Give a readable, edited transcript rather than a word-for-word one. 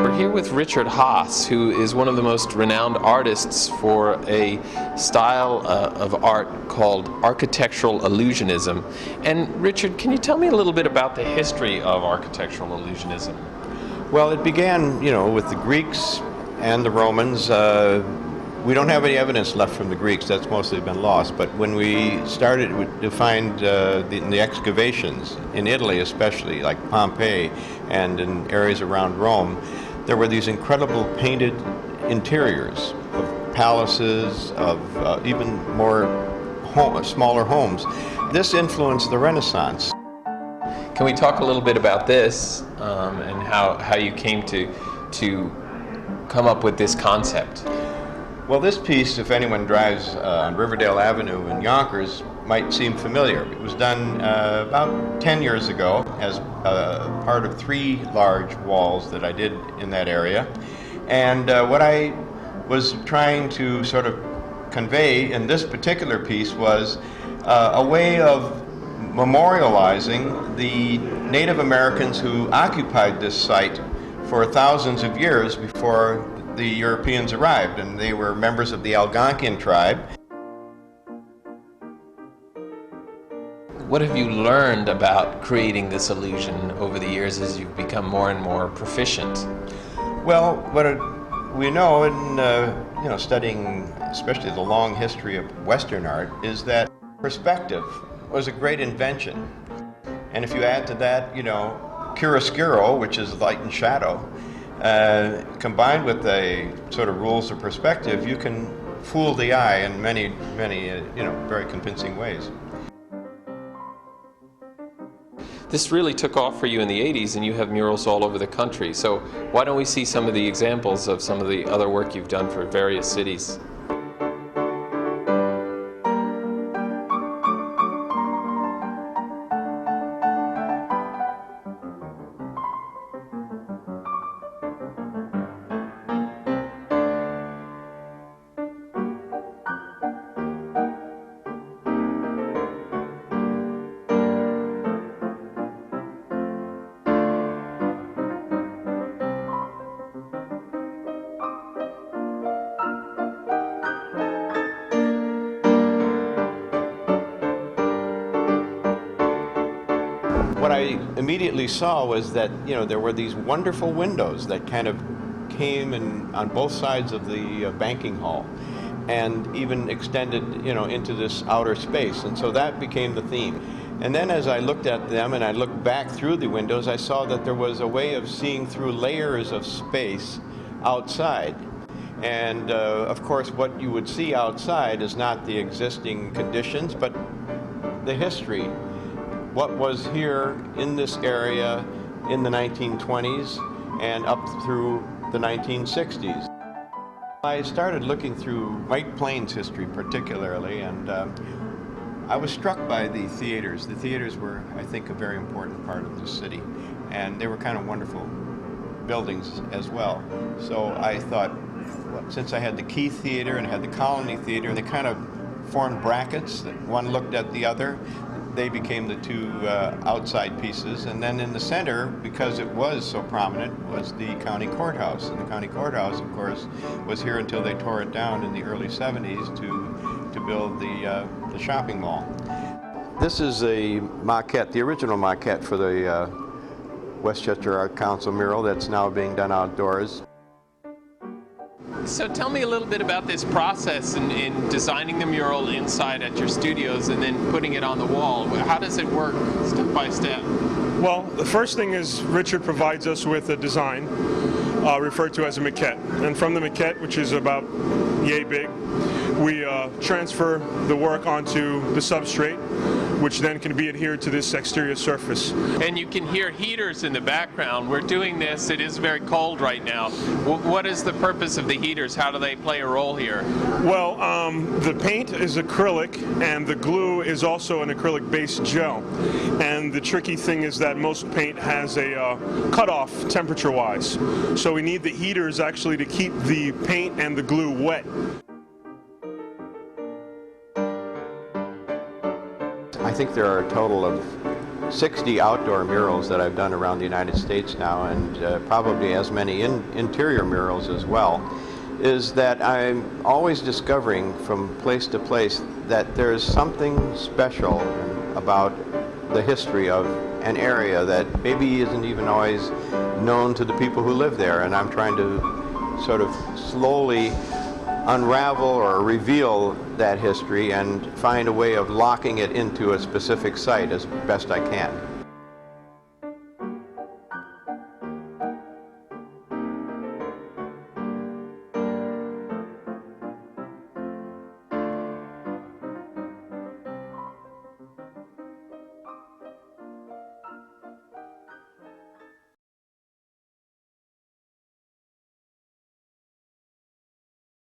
We're here with Richard Haas, who is one of the most renowned artists for a style of art called architectural illusionism. And Richard, can you tell me a little bit about the history of architectural illusionism? Well, it began, with the Greeks and the Romans. We don't have any evidence left from the Greeks. That's mostly been lost. But when we started to find in the excavations, in Italy especially, like Pompeii, and in areas around Rome, there were these incredible painted interiors of palaces, of even more smaller homes. This influenced the Renaissance. Can we talk a little bit about this and how you came to come up with this concept? Well, this piece, if anyone drives on Riverdale Avenue in Yonkers, might seem familiar. It was done about 10 years ago as part of 3 large walls that I did in that area. And what I was trying to sort of convey in this particular piece was a way of memorializing the Native Americans who occupied this site for thousands of years before the Europeans arrived, and they were members of the Algonquian tribe. What have you learned about creating this illusion over the years as you've become more and more proficient? Well, what we know in studying especially the long history of Western art is that perspective was a great invention. And if you add to that, chiaroscuro, which is light and shadow, combined with the sort of rules of perspective, you can fool the eye in many, very convincing ways. This really took off for you in the 80s, and you have murals all over the country. So why don't we see some of the examples of some of the other work you've done for various cities? What I immediately saw was that there were these wonderful windows that kind of came in on both sides of the banking hall, and even extended into this outer space, and so that became the theme. And then as I looked at them and I looked back through the windows, I saw that there was a way of seeing through layers of space outside. And of course what you would see outside is not the existing conditions, but the history. What was here in this area in the 1920s and up through the 1960s. I started looking through White Plains history particularly, and I was struck by the theaters. The theaters were, I think, a very important part of the city, and they were kind of wonderful buildings as well. So I thought, well, since I had the Keith Theater and I had the Colony Theater, and they kind of formed brackets that one looked at the other, they became the 2 outside pieces. And then in the center, because it was so prominent, was the county courthouse. And the county courthouse, of course, was here until they tore it down in the early 70s to build the shopping mall. This is a maquette, the original maquette for the Westchester Art Council mural that's now being done outdoors. So tell me a little bit about this process in designing the mural inside at your studios and then putting it on the wall. How does it work step by step? Well, the first thing is Richard provides us with a design referred to as a maquette. And from the maquette, which is about yay big, we transfer the work onto the substrate, which then can be adhered to this exterior surface. And you can hear heaters in the background. We're doing this, it is very cold right now. What is the purpose of the heaters? How do they play a role here? Well, the paint is acrylic, and the glue is also an acrylic-based gel. And the tricky thing is that most paint has a cutoff temperature-wise. So we need the heaters actually to keep the paint and the glue wet. I think there are a total of 60 outdoor murals that I've done around the United States now, and probably as many interior murals as well, is that I'm always discovering from place to place that there's something special about the history of an area that maybe isn't even always known to the people who live there, and I'm trying to sort of slowly unravel or reveal that history and find a way of locking it into a specific site as best I can.